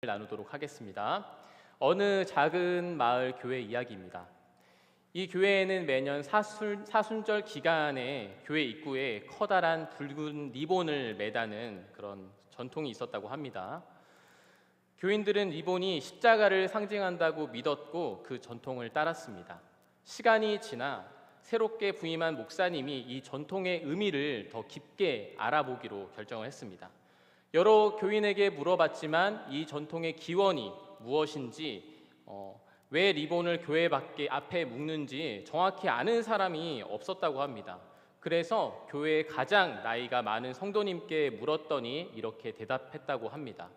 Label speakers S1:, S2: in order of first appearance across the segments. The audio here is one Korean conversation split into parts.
S1: 나누도록 하겠습니다. 어느 작은 마을 교회 이야기입니다. 이 교회에는 매년 사순절 기간에 교회 입구에 커다란 붉은 리본을 매다는 그런 전통이 있었다고 합니다. 교인들은 리본이 십자가를 상징한다고 믿었고 그 전통을 따랐습니다. 시간이 지나 새롭게 부임한 목사님이 이 전통의 의미를 더 깊게 알아보기로 결정을 했습니다. 여러 교인에게 물어봤지만 이 전통의 기원이 무엇인지, 왜 리본을 교회 앞에 묶는지 정확히 아는 사람이 없었다고 합니다. 그래서 교회의 가장 나이가 많은 성도님께 물었더니 이렇게 대답했다고 합니다.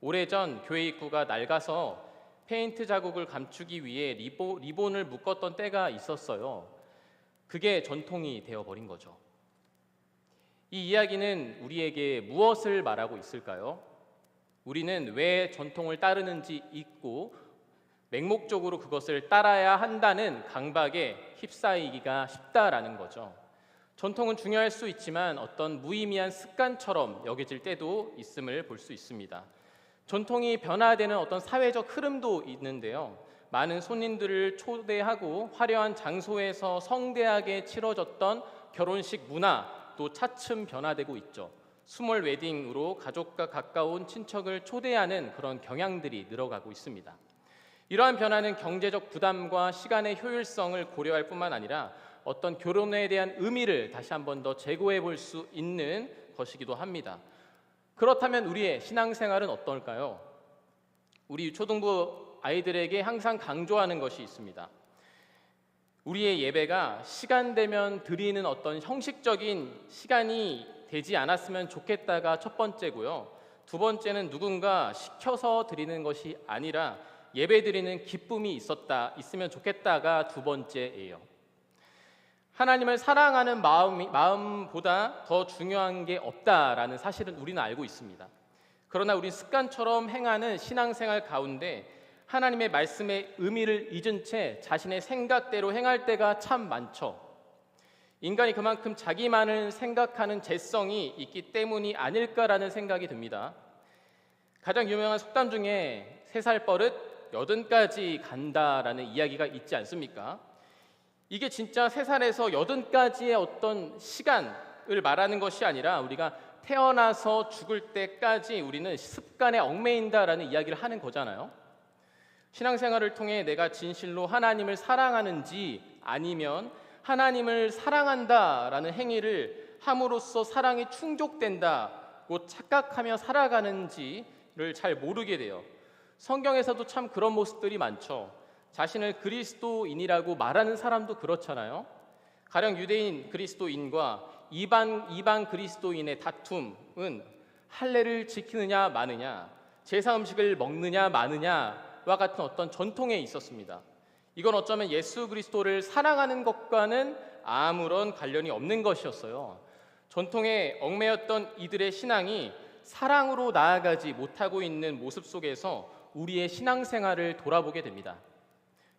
S1: 오래전 교회 입구가 낡아서 페인트 자국을 감추기 위해 리본을 묶었던 때가 있었어요. 그게 전통이 되어버린 거죠. 이 이야기는 우리에게 무엇을 말하고 있을까요? 우리는 왜 전통을 따르는지 잊고 맹목적으로 그것을 따라야 한다는 강박에 휩싸이기가 쉽다라는 거죠. 전통은 중요할 수 있지만 어떤 무의미한 습관처럼 여겨질 때도 있음을 볼 수 있습니다. 전통이 변화되는 어떤 사회적 흐름도 있는데요. 많은 손님들을 초대하고 화려한 장소에서 성대하게 치러졌던 결혼식 문화 또 차츰 변화되고 있죠. 스몰 웨딩으로 가족과 가까운 친척을 초대하는 그런 경향들이 늘어가고 있습니다. 이러한 변화는 경제적 부담과 시간의 효율성을 고려할 뿐만 아니라 어떤 결혼에 대한 의미를 다시 한 번 더 재고해 볼 수 있는 것이기도 합니다. 그렇다면 우리의 신앙생활은 어떨까요? 우리 초등부 아이들에게 항상 강조하는 것이 있습니다. 우리의 예배가 시간 되면 드리는 어떤 형식적인 시간이 되지 않았으면 좋겠다가 첫 번째고요. 두 번째는 누군가 시켜서 드리는 것이 아니라 예배 드리는 기쁨이 있으면 좋겠다가 두 번째예요. 하나님을 사랑하는 마음보다 더 중요한 게 없다라는 사실은 우리는 알고 있습니다. 그러나 우리 습관처럼 행하는 신앙생활 가운데 하나님의 말씀의 의미를 잊은 채 자신의 생각대로 행할 때가 참 많죠. 인간이 그만큼 자기만을 생각하는 재성이 있기 때문이 아닐까라는 생각이 듭니다. 가장 유명한 속담 중에 3살 버릇 80까지 간다라는 이야기가 있지 않습니까? 이게 진짜 3살에서 80까지의 어떤 시간을 말하는 것이 아니라 우리가 태어나서 죽을 때까지 우리는 습관에 얽매인다라는 이야기를 하는 거잖아요. 신앙생활을 통해 내가 진실로 하나님을 사랑하는지 아니면 하나님을 사랑한다라는 행위를 함으로써 사랑이 충족된다고 착각하며 살아가는지를 잘 모르게 돼요. 성경에서도 참 그런 모습들이 많죠. 자신을 그리스도인이라고 말하는 사람도 그렇잖아요. 가령 유대인 그리스도인과 이방 그리스도인의 다툼은 할례를 지키느냐 마느냐, 제사 음식을 먹느냐 마느냐와 같은 어떤 전통에 있었습니다. 이건 어쩌면 예수 그리스도를 사랑하는 것과는 아무런 관련이 없는 것이었어요. 전통에 얽매였던 이들의 신앙이 사랑으로 나아가지 못하고 있는 모습 속에서 우리의 신앙생활을 돌아보게 됩니다.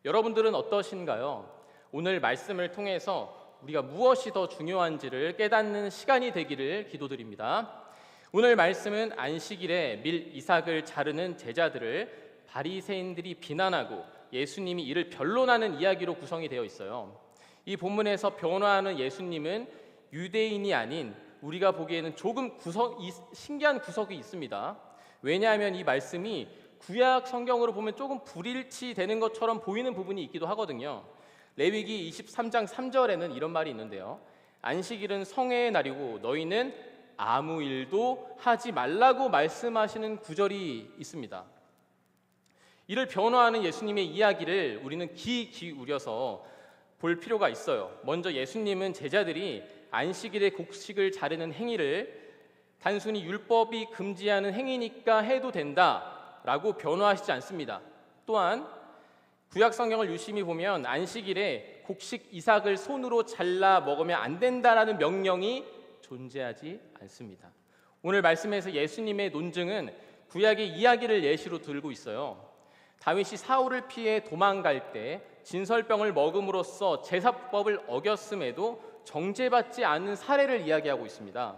S1: 여러분들은 어떠신가요? 오늘 말씀을 통해서 우리가 무엇이 더 중요한지를 깨닫는 시간이 되기를 기도드립니다. 오늘 말씀은 안식일에 밀 이삭을 자르는 제자들을 바리새인들이 비난하고 예수님이 이를 변론하는 이야기로 구성이 되어 있어요. 이 본문에서 변화하는 예수님은 유대인이 아닌 우리가 보기에는 조금 신기한 구석이 있습니다. 왜냐하면 이 말씀이 구약 성경으로 보면 조금 불일치되는 것처럼 보이는 부분이 있기도 하거든요. 레위기 23장 3절에는 이런 말이 있는데요. 안식일은 성회의 날이고 너희는 아무 일도 하지 말라고 말씀하시는 구절이 있습니다. 이를 변화하는 예수님의 이야기를 우리는 귀 기울여서 볼 필요가 있어요. 먼저 예수님은 제자들이 안식일에 곡식을 자르는 행위를 단순히 율법이 금지하는 행위니까 해도 된다라고 변화하시지 않습니다. 또한 구약 성경을 유심히 보면 안식일에 곡식 이삭을 손으로 잘라 먹으면 안 된다라는 명령이 존재하지 않습니다. 오늘 말씀에서 예수님의 논증은 구약의 이야기를 예시로 들고 있어요. 다윗이 사울을 피해 도망갈 때 진설병을 먹음으로써 제사법을 어겼음에도 정죄받지 않은 사례를 이야기하고 있습니다.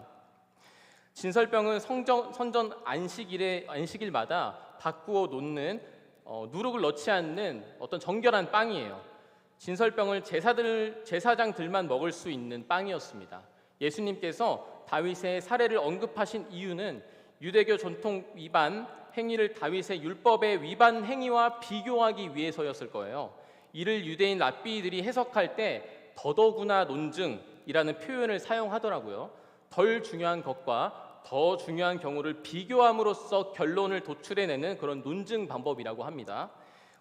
S1: 진설병은 선전 안식일마다 바꾸어 놓는 누룩을 넣지 않는 어떤 정결한 빵이에요. 진설병을 제사장들만 먹을 수 있는 빵이었습니다. 예수님께서 다윗의 사례를 언급하신 이유는 유대교 전통 위반 행위를 다윗의 율법의 위반 행위와 비교하기 위해서였을 거예요. 이를 유대인 랍비들이 해석할 때 더더구나 논증이라는 표현을 사용하더라고요. 덜 중요한 것과 더 중요한 경우를 비교함으로써 결론을 도출해내는 그런 논증 방법이라고 합니다.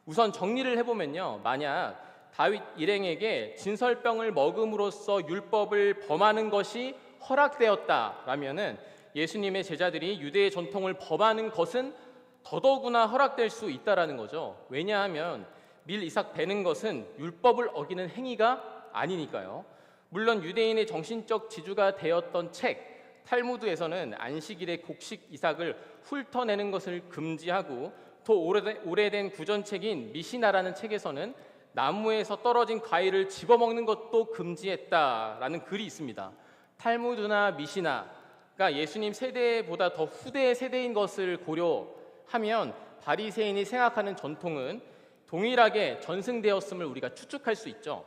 S1: 우선 정리를 해보면요, 만약 다윗 일행에게 진설병을 먹음으로써 율법을 범하는 것이 허락되었다라면은 예수님의 제자들이 유대의 전통을 범하는 것은 더더구나 허락될 수 있다라는 거죠. 왜냐하면 밀 이삭 베는 것은 율법을 어기는 행위가 아니니까요. 물론 유대인의 정신적 지주가 되었던 책 탈무드에서는 안식일에 곡식 이삭을 훑어내는 것을 금지하고 더 오래된 구전책인 미시나라는 책에서는 나무에서 떨어진 과일을 집어먹는 것도 금지했다라는 글이 있습니다. 탈무드나 미시나가 예수님 세대보다 더 후대 세대인 것을 고려하면 바리새인이 생각하는 전통은 동일하게 전승되었음을 우리가 추측할 수 있죠.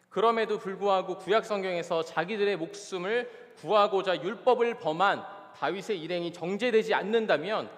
S1: 그럼에도 불구하고 구약 성경에서 자기들의 목숨을 구하고자 율법을 범한 다윗의 일행이 정죄되지 않는다면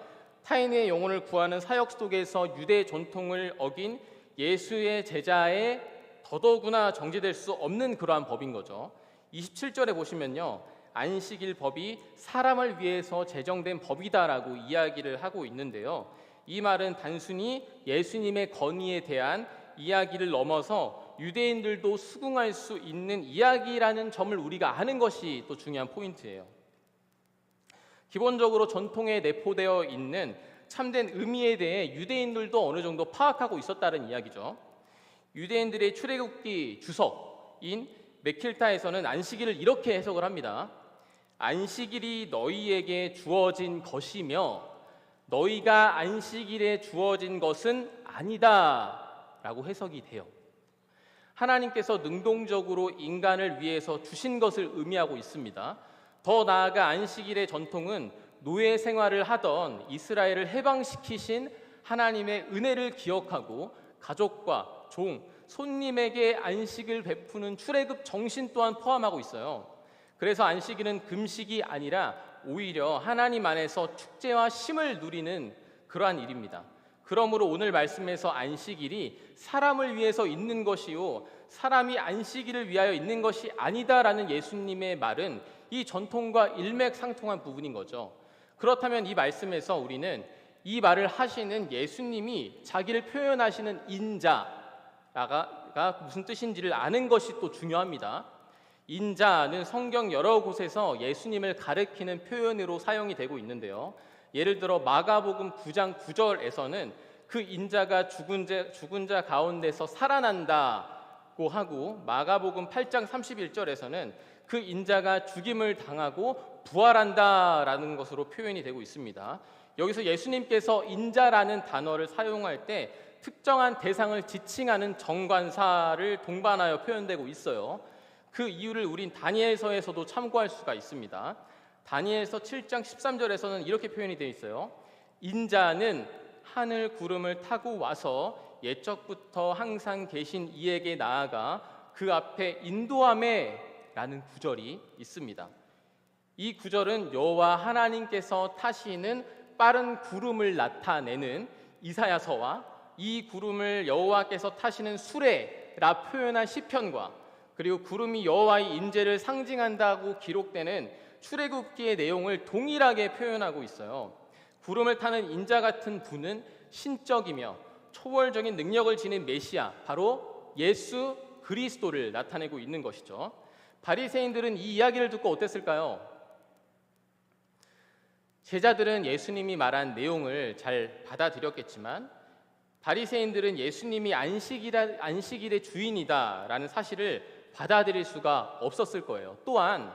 S1: 타인의 영혼을 구하는 사역 속에서 유대 전통을 어긴 예수의 제자에 더더구나 정죄될 수 없는 그러한 법인 거죠. 27절에 보시면요, 안식일 법이 사람을 위해서 제정된 법이다라고 이야기를 하고 있는데요, 이 말은 단순히 예수님의 건의에 대한 이야기를 넘어서 유대인들도 수긍할 수 있는 이야기라는 점을 우리가 아는 것이 또 중요한 포인트예요. 기본적으로 전통에 내포되어 있는 참된 의미에 대해 유대인들도 어느 정도 파악하고 있었다는 이야기죠. 유대인들의 출애굽기 주석인 메킬타에서는 안식일을 이렇게 해석을 합니다. 안식일이 너희에게 주어진 것이며 너희가 안식일에 주어진 것은 아니다 라고 해석이 돼요. 하나님께서 능동적으로 인간을 위해서 주신 것을 의미하고 있습니다. 더 나아가 안식일의 전통은 노예 생활을 하던 이스라엘을 해방시키신 하나님의 은혜를 기억하고 가족과 종, 손님에게 안식을 베푸는 출애굽 정신 또한 포함하고 있어요. 그래서 안식일은 금식이 아니라 오히려 하나님 안에서 축제와 쉼을 누리는 그러한 일입니다. 그러므로 오늘 말씀에서 안식일이 사람을 위해서 있는 것이요 사람이 안식일을 위하여 있는 것이 아니다라는 예수님의 말은 이 전통과 일맥상통한 부분인 거죠. 그렇다면 이 말씀에서 우리는 이 말을 하시는 예수님이 자기를 표현하시는 인자가 무슨 뜻인지를 아는 것이 또 중요합니다. 인자는 성경 여러 곳에서 예수님을 가리키는 표현으로 사용이 되고 있는데요, 예를 들어 마가복음 9장 9절에서는 그 인자가 죽은 자 가운데서 살아난다고 하고, 마가복음 8장 31절에서는 그 인자가 죽임을 당하고 부활한다라는 것으로 표현이 되고 있습니다. 여기서 예수님께서 인자라는 단어를 사용할 때 특정한 대상을 지칭하는 정관사를 동반하여 표현되고 있어요. 그 이유를 우린 다니엘서에서도 참고할 수가 있습니다. 다니엘서 7장 13절에서는 이렇게 표현이 되어 있어요. 인자는 하늘 구름을 타고 와서 옛적부터 항상 계신 이에게 나아가 그 앞에 인도하매 라는 구절이 있습니다. 이 구절은 여호와 하나님께서 타시는 빠른 구름을 나타내는 이사야서와 이 구름을 여호와께서 타시는 수레라 표현한 시편과 그리고 구름이 여호와의 인재를 상징한다고 기록되는 출애굽기의 내용을 동일하게 표현하고 있어요. 구름을 타는 인자 같은 분은 신적이며 초월적인 능력을 지닌 메시아, 바로 예수 그리스도를 나타내고 있는 것이죠. 바리새인들은 이 이야기를 듣고 어땠을까요? 제자들은 예수님이 말한 내용을 잘 받아들였겠지만 바리새인들은 예수님이 안식일의 주인이다라는 사실을 받아들일 수가 없었을 거예요. 또한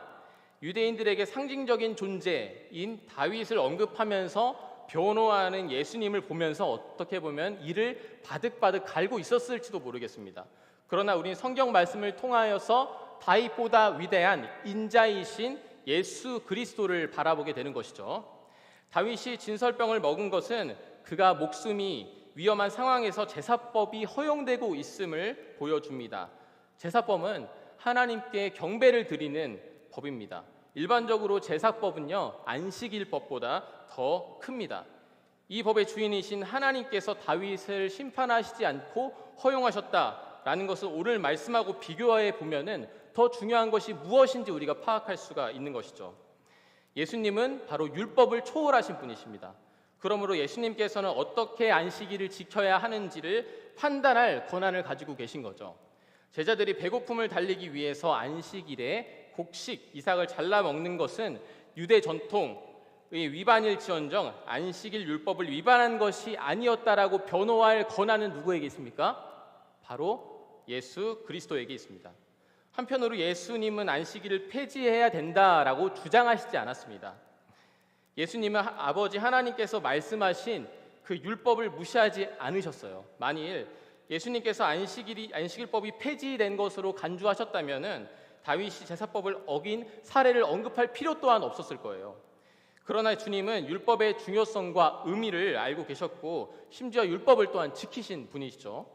S1: 유대인들에게 상징적인 존재인 다윗을 언급하면서 변호하는 예수님을 보면서 어떻게 보면 이를 바득바득 갈고 있었을지도 모르겠습니다. 그러나 우리는 성경 말씀을 통하여서 다윗보다 위대한 인자이신 예수 그리스도를 바라보게 되는 것이죠. 다윗이 진설병을 먹은 것은 그가 목숨이 위험한 상황에서 제사법이 허용되고 있음을 보여줍니다. 제사법은 하나님께 경배를 드리는 법입니다. 일반적으로 제사법은요, 안식일법보다 더 큽니다. 이 법의 주인이신 하나님께서 다윗을 심판하시지 않고 허용하셨다라는 것을 오늘 말씀하고 비교해 보면은 더 중요한 것이 무엇인지 우리가 파악할 수가 있는 것이죠. 예수님은 바로 율법을 초월하신 분이십니다. 그러므로 예수님께서는 어떻게 안식일을 지켜야 하는지를 판단할 권한을 가지고 계신 거죠. 제자들이 배고픔을 달리기 위해서 안식일에 곡식, 이삭을 잘라 먹는 것은 유대 전통의 위반일지언정 안식일 율법을 위반한 것이 아니었다라고 변호할 권한은 누구에게 있습니까? 바로 예수 그리스도에게 있습니다. 한편으로 예수님은 안식일을 폐지해야 된다라고 주장하시지 않았습니다. 예수님은 아버지 하나님께서 말씀하신 그 율법을 무시하지 않으셨어요. 만일 예수님께서 안식일법이 폐지된 것으로 간주하셨다면은 다윗이 제사법을 어긴 사례를 언급할 필요 또한 없었을 거예요. 그러나 주님은 율법의 중요성과 의미를 알고 계셨고 심지어 율법을 또한 지키신 분이시죠.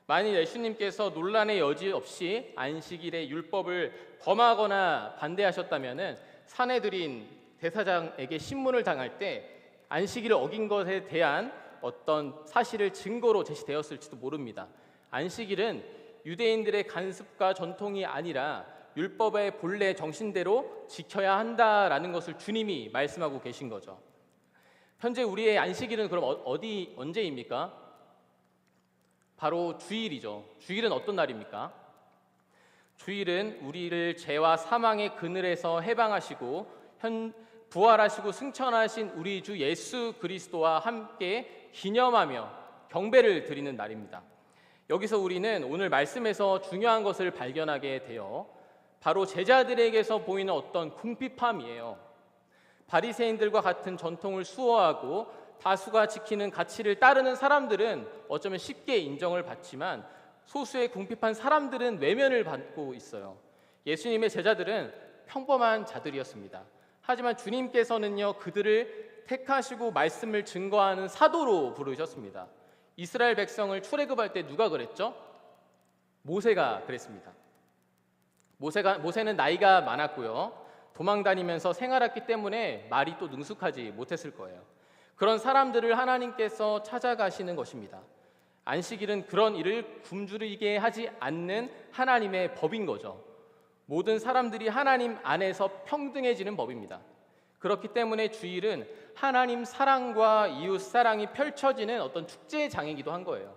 S1: 만일 예수님께서 논란의 여지 없이 안식일의 율법을 범하거나 반대하셨다면은 사내들인 대사장에게 신문을 당할 때 안식일을 어긴 것에 대한 어떤 사실을 증거로 제시되었을지도 모릅니다. 안식일은 유대인들의 간습과 전통이 아니라 율법의 본래 정신대로 지켜야 한다라는 것을 주님이 말씀하고 계신 거죠. 현재 우리의 안식일은 그럼 언제입니까? 바로 주일이죠. 주일은 어떤 날입니까? 주일은 우리를 죄와 사망의 그늘에서 해방하시고 부활하시고 승천하신 우리 주 예수 그리스도와 함께 기념하며 경배를 드리는 날입니다. 여기서 우리는 오늘 말씀에서 중요한 것을 발견하게 돼요. 바로 제자들에게서 보이는 어떤 궁핍함이에요. 바리새인들과 같은 전통을 수호하고 다수가 지키는 가치를 따르는 사람들은 어쩌면 쉽게 인정을 받지만 소수의 궁핍한 사람들은 외면을 받고 있어요. 예수님의 제자들은 평범한 자들이었습니다. 하지만 주님께서는요, 그들을 택하시고 말씀을 증거하는 사도로 부르셨습니다. 이스라엘 백성을 출애굽할 때 누가 그랬죠? 모세가 그랬습니다. 모세는 나이가 많았고요, 도망다니면서 생활했기 때문에 말이 또 능숙하지 못했을 거예요. 그런 사람들을 하나님께서 찾아가시는 것입니다. 안식일은 그런 일을 굶주리게 하지 않는 하나님의 법인 거죠. 모든 사람들이 하나님 안에서 평등해지는 법입니다. 그렇기 때문에 주일은 하나님 사랑과 이웃 사랑이 펼쳐지는 어떤 축제장이기도 한 거예요.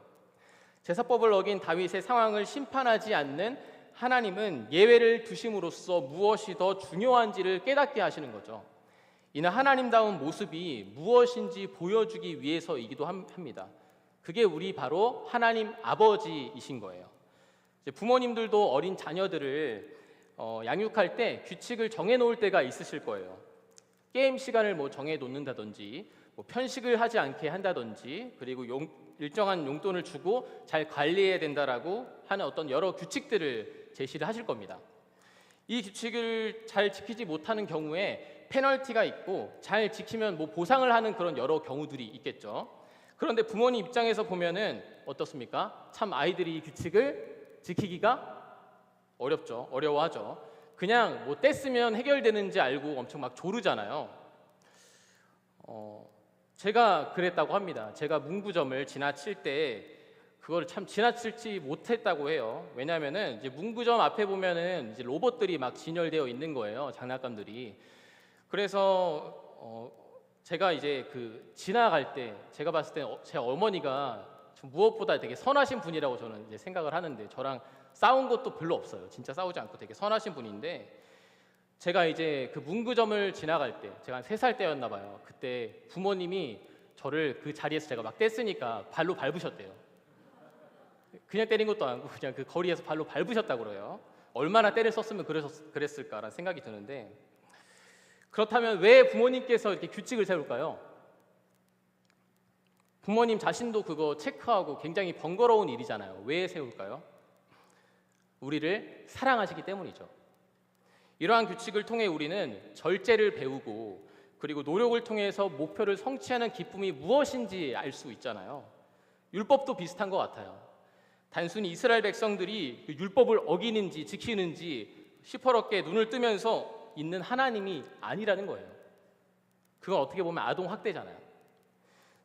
S1: 제사법을 어긴 다윗의 상황을 심판하지 않는 하나님은 예외를 두심으로써 무엇이 더 중요한지를 깨닫게 하시는 거죠. 이는 하나님다운 모습이 무엇인지 보여주기 위해서이기도 합니다. 그게 우리 바로 하나님 아버지이신 거예요. 부모님들도 어린 자녀들을 양육할 때 규칙을 정해놓을 때가 있으실 거예요. 게임 시간을 정해놓는다든지, 편식을 하지 않게 한다든지, 그리고 일정한 용돈을 주고 잘 관리해야 된다라고 하는 어떤 여러 규칙들을 제시를 하실 겁니다. 이 규칙을 잘 지키지 못하는 경우에 페널티가 있고, 잘 지키면 보상을 하는 그런 여러 경우들이 있겠죠. 그런데 부모님 입장에서 보면은 어떻습니까? 참 아이들이 이 규칙을 지키기가 어렵죠. 어려워하죠. 그냥 떼쓰면 해결되는지 알고 엄청 막 조르잖아요. 제가 그랬다고 합니다. 제가 문구점을 지나칠 때 그거를 참 지나치지 못했다고 해요. 왜냐하면은 이제 문구점 앞에 보면은 이제 로봇들이 막 진열되어 있는 거예요. 장난감들이. 그래서 제가 이제 지나갈 때 제가 봤을 때 제 어머니가 무엇보다 되게 선하신 분이라고 저는 이제 생각을 하는데, 저랑 싸운 것도 별로 없어요. 진짜 싸우지 않고 되게 선하신 분인데, 제가 이제 그 문구점을 지나갈 때 제가 한 3살 때였나 봐요. 그때 부모님이 저를 그 자리에서 제가 막 뗐으니까 발로 밟으셨대요. 그냥 때린 것도 아니고 그냥 그 거리에서 발로 밟으셨다고 그래요. 얼마나 때를 썼으면 그랬을까라는 생각이 드는데, 그렇다면 왜 부모님께서 이렇게 규칙을 세울까요? 부모님 자신도 그거 체크하고 굉장히 번거로운 일이잖아요. 왜 세울까요? 우리를 사랑하시기 때문이죠. 이러한 규칙을 통해 우리는 절제를 배우고, 그리고 노력을 통해서 목표를 성취하는 기쁨이 무엇인지 알 수 있잖아요. 율법도 비슷한 것 같아요. 단순히 이스라엘 백성들이 그 율법을 어기는지 지키는지 시퍼렇게 눈을 뜨면서 있는 하나님이 아니라는 거예요. 그건 어떻게 보면 아동 학대잖아요.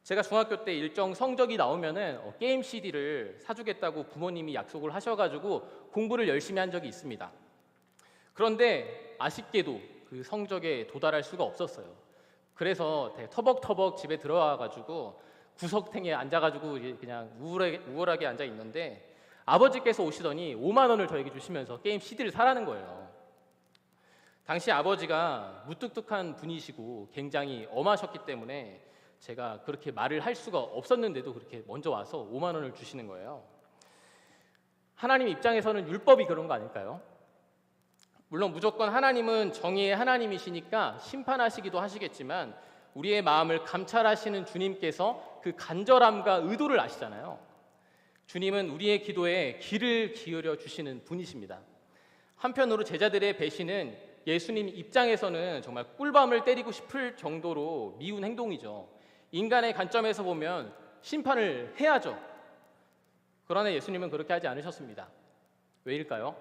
S1: 제가 중학교 때 일정 성적이 나오면은 게임 CD를 사주겠다고 부모님이 약속을 하셔가지고 공부를 열심히 한 적이 있습니다. 그런데 아쉽게도 그 성적에 도달할 수가 없었어요. 그래서 되게 터벅터벅 집에 들어와가지고 구석탱이에 앉아가지고 그냥 우울하게 앉아 있는데 아버지께서 오시더니 5만 원을 저에게 주시면서 게임 CD를 사라는 거예요. 당시 아버지가 무뚝뚝한 분이시고 굉장히 엄하셨기 때문에 제가 그렇게 말을 할 수가 없었는데도 그렇게 먼저 와서 5만 원을 주시는 거예요. 하나님 입장에서는 율법이 그런 거 아닐까요? 물론 무조건 하나님은 정의의 하나님이시니까 심판하시기도 하시겠지만 우리의 마음을 감찰하시는 주님께서 그 간절함과 의도를 아시잖아요. 주님은 우리의 기도에 귀를 기울여 주시는 분이십니다. 한편으로 제자들의 배신은 예수님 입장에서는 정말 꿀밤을 때리고 싶을 정도로 미운 행동이죠. 인간의 관점에서 보면 심판을 해야죠. 그러나 예수님은 그렇게 하지 않으셨습니다. 왜일까요?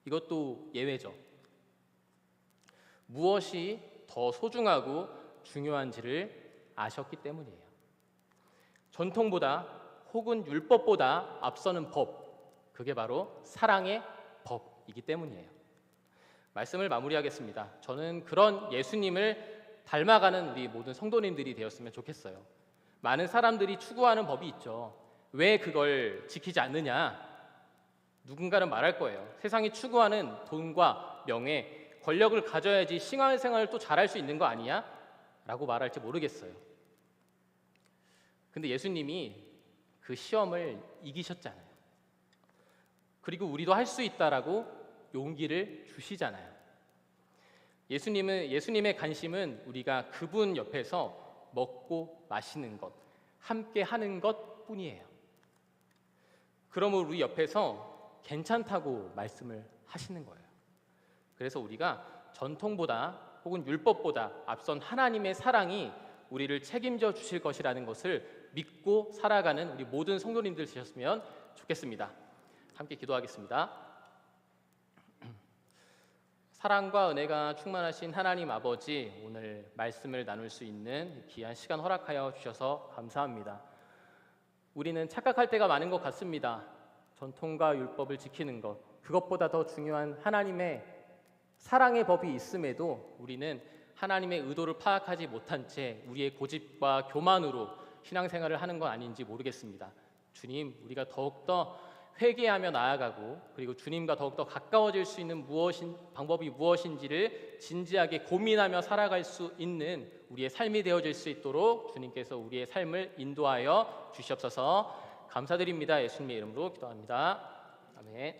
S1: 이것도 예외죠. 무엇이 더 소중하고 중요한지를 아셨기 때문이에요. 전통보다 혹은 율법보다 앞서는 법, 그게 바로 사랑의 법이기 때문이에요. 말씀을 마무리하겠습니다. 저는 그런 예수님을 닮아가는 우리 모든 성도님들이 되었으면 좋겠어요. 많은 사람들이 추구하는 법이 있죠. 왜 그걸 지키지 않느냐? 누군가는 말할 거예요. 세상이 추구하는 돈과 명예, 권력을 가져야지 신앙생활을 또 잘할 수 있는 거 아니야? 라고 말할지 모르겠어요. 근데 예수님이 그 시험을 이기셨잖아요. 그리고 우리도 할 수 있다라고 용기를 주시잖아요. 예수님의 관심은 우리가 그분 옆에서 먹고 마시는 것, 함께 하는 것 뿐이에요. 그러므로 우리 옆에서 괜찮다고 말씀을 하시는 거예요. 그래서 우리가 전통보다 혹은 율법보다 앞선 하나님의 사랑이 우리를 책임져 주실 것이라는 것을 믿고 살아가는 우리 모든 성도님들 되셨으면 좋겠습니다. 함께 기도하겠습니다. 사랑과 은혜가 충만하신 하나님 아버지, 오늘 말씀을 나눌 수 있는 귀한 시간 허락하여 주셔서 감사합니다. 우리는 착각할 때가 많은 것 같습니다. 전통과 율법을 지키는 것, 그것보다 더 중요한 하나님의 사랑의 법이 있음에도 우리는 하나님의 의도를 파악하지 못한 채 우리의 고집과 교만으로 신앙생활을 하는 건 아닌지 모르겠습니다. 주님, 우리가 더욱더 회개하며 나아가고 그리고 주님과 더욱더 가까워질 수 있는 방법이 무엇인지를 진지하게 고민하며 살아갈 수 있는 우리의 삶이 되어질 수 있도록 주님께서 우리의 삶을 인도하여 주시옵소서. 감사드립니다. 예수님의 이름으로 기도합니다. 아멘.